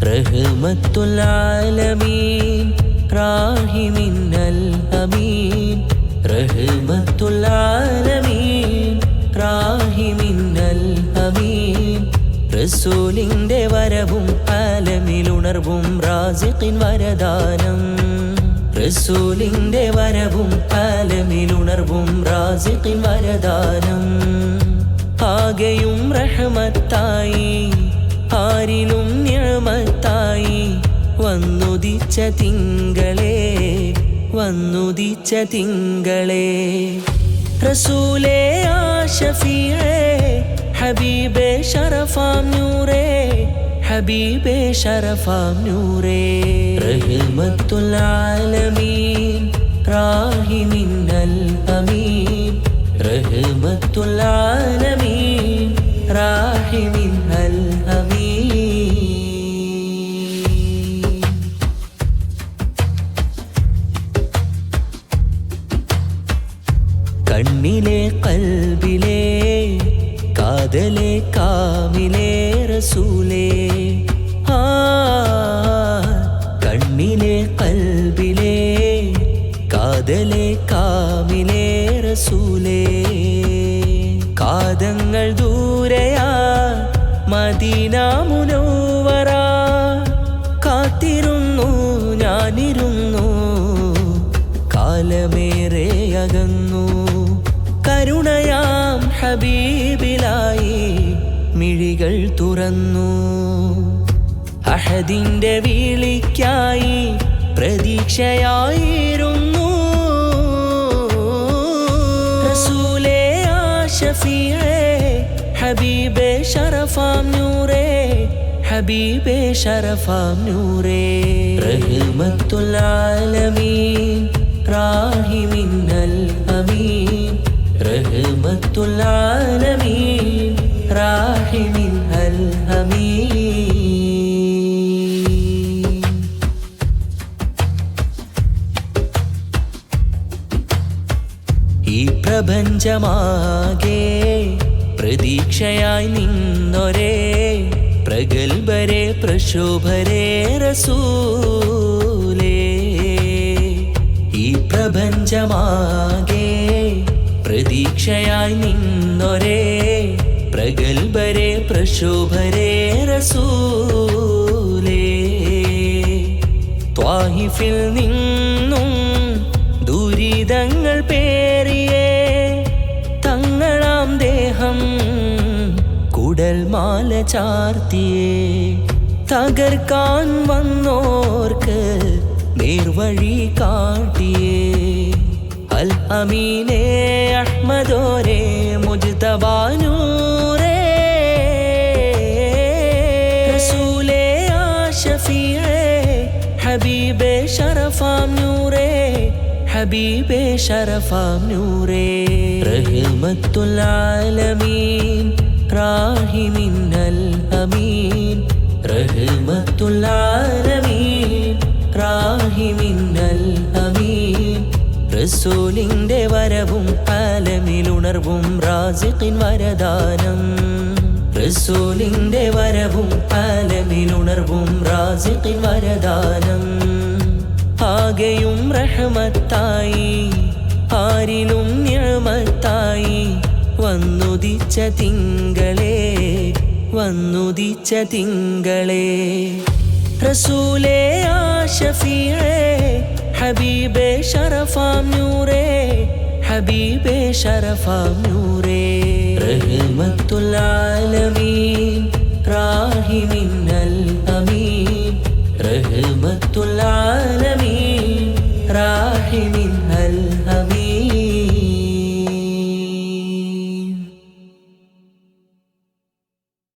റഹ്മത്തുൽ ആലമീൻ റാഹിമിന്നൽ അമീൻ റഹ്മത്തുൽ ആലമീൻ റാഹിമിന്നൽ അമീൻ റസൂലിന്റെ വരവും ആലമിലുണർവും റാസിഖിൻ വരദാനം റസൂലിന്റെ വരവും ആലമിലുണർവും റാസിഖിൻ വരദാനം ആകെയും റഹ്മത്തായി ആരിലും നിഅമത്തായി വന്നുദിച്ച തിങ്കളേ വന്നുദിച്ച തിങ്കളേ റസൂലേ ആ ഷഫീഅേ ഹബീബേ ശറഫാം നൂറേ ഹബീബേ ശറഫാം നൂറേ റഹ്മത്തുൽ ആലമീൻ റാഹിമിന്നൽ അമീൻ റഹ്മത്തുൽ ആലമീൻ റാഹിമിന്നൽ അമീൻ കണ്ണിലെ ഖൽബിലെ കാതലെ കാമിലെ റസൂലേ കണ്ണിലെ ഖൽബിലെ കാതലെ കാമിലെ റസൂലേ കാതങ്ങൾ ദൂരയാ മദീന മുനവ്വറ കാത്തിരുന്നു ഞാനിരുന്നു കാലമേറെ അകന്നു കരുണയാം ഹബീബിലായി മിഴികൾ തുറന്നു അഹദിന്റെ വിളിക്കായി പ്രതീക്ഷയായിരുന്നു റസൂലേ ആ ഷഫീഅേ ഹബീബേ ശറഫാം നൂറേ ഹബീബേ ശറഫാം നൂറേ റഹ്മത്തുൽ ആലമീൻ റാഹിമിന്നൽ അമീൻ റഹ്മത്തുൽ ആലമീൻ റാഹിമിന്നൽ അമീൻ ഈ പ്രപഞ്ചമാകെ പ്രതീക്ഷയായി നിന്നൊരേ പ്രഗൽഭരെ പ്രശോഭരെ റസൂലേ ഈ പ്രപഞ്ചമാകെ പ്രതീക്ഷയായി നിന്നൊരേ പ്രഗൽഭരെ പ്രശോഭരെ റസൂലേ ത്വാഹിഫിൽ നിന്നും ദുരിതങ്ങൾ പേറിയേ തങ്ങളാം ദേഹം കുടൽമാല ചാർത്തിയേ തകർക്കാൻ വന്നോർക്ക് നേർവഴി കാട്ടിയേ അൽ അമീനേ അഹ്മദോരേ മുജ്തബാ നൂറേ റസൂലേ ആ ഷഫീഅേ ഹബീബേ ശറഫാം നൂറേ ഹബീബേ ശറഫാം നൂറേ റഹ്മത്തുൽ ആലമീൻ റാഹിമിന്നൽ അമീൻ റഹ്മത്തുൽ ആലമീൻ റാഹിമിന്നൽ അമീൻ റസൂലിന്റെ വരവും ആലമിലുണർവും റാസിഖിൻ വരദാനം റസൂലിന്റെ വരവും ആലമിലുണർവും റാസിഖിൻ വരദാനം ആകെയും റഹ്മത്തായി ആരിലും നിഅമത്തായി വന്നുദിച്ച തിങ്കളേ വന്നുദിച്ച തിങ്കളേ റസൂലേ ആ ഷഫീഅേ ഹബീബേ ശറഫാം നൂറേ ഹബീബേ ശറഫാം നൂറേ റഹ്മത്തുൽ ആലമീൻ റാഹിമിന്നൽ